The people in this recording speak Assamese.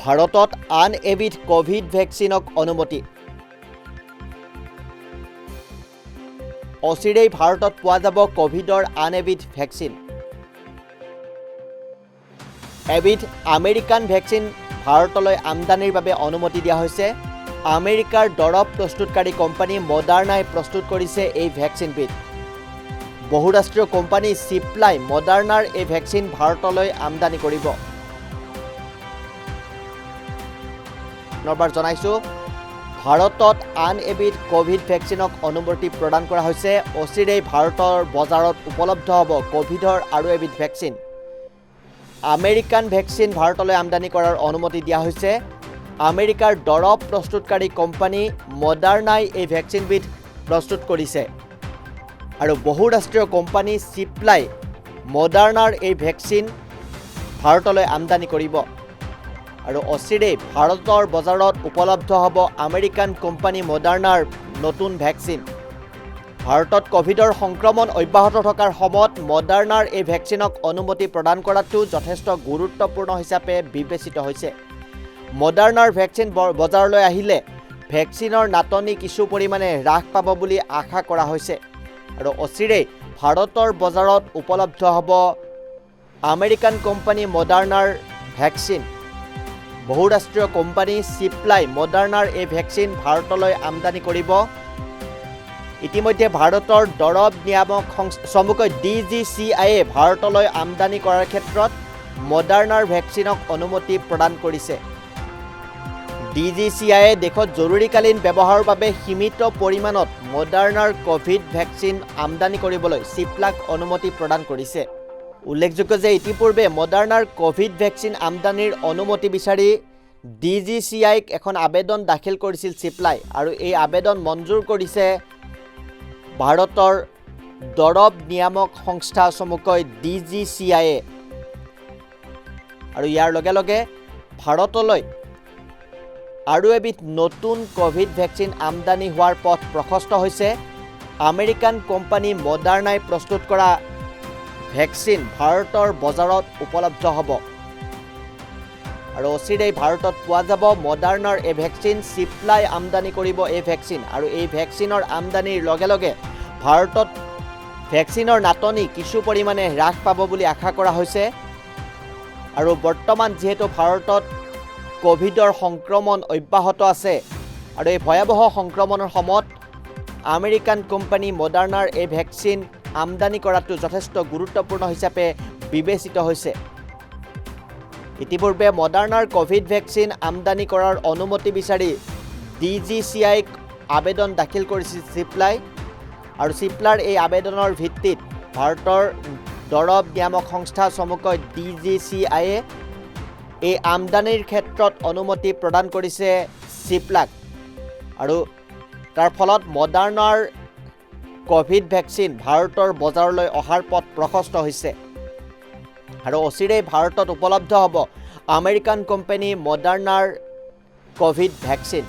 ভাৰতত আন এবিধ কোভিড ভেকচিনক অনুমতি। অচিৰেই ভাৰতত পোৱা যাব কোভিডৰ আন এবিধ ভেকচিন। এবিধ আমেৰিকান ভেকচিন ভাৰতলৈ আমদানিৰ বাবে অনুমতি দিয়া হৈছে। আমেৰিকাৰ দৰৱ প্ৰস্তুতকাৰী কোম্পানী মডাৰ্নাই প্ৰস্তুত কৰিছে এই ভেকচিনবিধ। বহুৰাষ্ট্ৰীয় কোম্পানী চিপ্লাই মডাৰ্নাৰ এই ভেকচিন ভাৰতলৈ আমদানি কৰিব। নবাৰ জনাইছোঁ, ভাৰতত আন এবিধ কোভিড ভেকচিনক অনুমতি প্ৰদান কৰা হৈছে। অচিৰেই ভাৰতৰ বজাৰত উপলব্ধ হ'ব কোভিডৰ আৰু এবিধ ভেকচিন। আমেৰিকান ভেকচিন ভাৰতলৈ আমদানি কৰাৰ অনুমতি দিয়া হৈছে। আমেৰিকাৰ দৰৱ প্ৰস্তুতকাৰী কোম্পানী মডাৰ্নাই এই ভেকচিনবিধ প্ৰস্তুত কৰিছে আৰু বহুৰাষ্ট্ৰীয় কোম্পানী চিপ্লাই মডাৰ্নাৰ এই ভেকচিন ভাৰতলৈ আমদানি কৰিব আৰু অচিৰেই ভাৰতৰ বজাৰত উপলব্ধ হ'ব আমেৰিকান কোম্পানী মডাৰ্নাৰ নতুন ভেকচিন। ভাৰতত কোভিডৰ সংক্ৰমণ অব্যাহত থকাৰ সময়ত মডাৰ্নাৰ এই ভেকচিনক অনুমতি প্ৰদান কৰাটো যথেষ্ট গুৰুত্বপূৰ্ণ হিচাপে বিবেচিত হৈছে। মডাৰ্নাৰ ভেকচিন বজাৰলৈ আহিলে ভেকচিনৰ নাটনি কিছু পৰিমাণে হ্ৰাস পাব বুলি আশা কৰা হৈছে আৰু অচিৰেই ভাৰতৰ বজাৰত উপলব্ধ হ'ব আমেৰিকান কোম্পানী মডাৰ্নাৰ ভেকচিন। বহুৰাষ্ট্ৰীয় কোম্পানী চিপ্লাই মডাৰ্নাৰ এই ভেকচিন ভাৰতলৈ আমদানি কৰিব। ইতিমধ্যে ভাৰতৰ দৰৱ নিয়ামক সংস্থা চমুকৈ DGCIয়ে ভাৰতলৈ আমদানি কৰাৰ ক্ষেত্ৰত মডাৰ্নাৰ ভেকচিনক অনুমতি প্ৰদান কৰিছে। DGCIয়ে দেশত জৰুৰীকালীন ব্যৱহাৰৰ বাবে সীমিত পৰিমাণত মডাৰ্নাৰ কোভিড ভেকচিন আমদানি কৰিবলৈ চিপ্লাক অনুমতি প্ৰদান কৰিছে। উল্লেখযোগ্য যে ইতিপূৰ্বে মডাৰ্নাৰ কোভিড ভেকচিন আমদানিৰ অনুমতি বিচাৰি DGCIক এখন আবেদন দাখিল কৰিছিল চিপ্লাই আৰু এই আবেদন মঞ্জুৰ কৰিছে ভাৰতৰ দৰৱ নিয়ামক সংস্থা চমুকৈ DGCIয়ে আৰু ইয়াৰ লগে লগে ভাৰতলৈ আৰু এবিধ নতুন কোভিড ভেকচিন আমদানি হোৱাৰ পথ প্ৰশস্ত হৈছে। আমেৰিকান কোম্পানী মডাৰ্নাই প্ৰস্তুত কৰা ভেকচিন ভাৰতৰ বজাৰত উপলব্ধ হ'ব আৰু অচিৰেই ভাৰতত পোৱা যাব মডাৰ্নাৰ এই ভেকচিন। চিপ্লাই আমদানি কৰিব এই ভেকচিন আৰু এই ভেকচিনৰ আমদানিৰ লগে লগে ভাৰতত ভেকচিনৰ নাটনি কিছু পৰিমাণে হ্ৰাস পাব বুলি আশা কৰা হৈছে আৰু বৰ্তমান যিহেতু ভাৰতত কোভিডৰ সংক্ৰমণ অব্যাহত আছে আৰু এই ভয়াৱহ সংক্ৰমণৰ সময়ত আমেৰিকান কোম্পানী মডাৰ্নাৰ এই ভেকচিন আমদানি কৰাটো যথেষ্ট গুৰুত্বপূৰ্ণ হিচাপে বিবেচিত হৈছে। ইতিপূৰ্বে মডাৰ্নাৰ কোভিড ভেকচিন আমদানি কৰাৰ অনুমতি বিচাৰি DGCIক আবেদন দাখিল কৰিছিল চিপ্লাই আৰু চিপ্লাৰ এই আবেদনৰ ভিত্তিত ভাৰতৰ দৰৱ নিয়ামক সংস্থা চমুকৈ DGCIয়ে এই আমদানিৰ ক্ষেত্ৰত অনুমতি প্ৰদান কৰিছে চিপ্লাক আৰু তাৰ ফলত মডাৰ্নাৰ কোভিড ভেকচিন ভাৰতৰ বজাৰলৈ অহাৰ পথ প্ৰশস্ত হৈছে আৰু অচিৰেই ভাৰতত উপলব্ধ হ'ব আমেৰিকান কোম্পানী মডাৰ্নাৰ কোভিড ভেকচিন।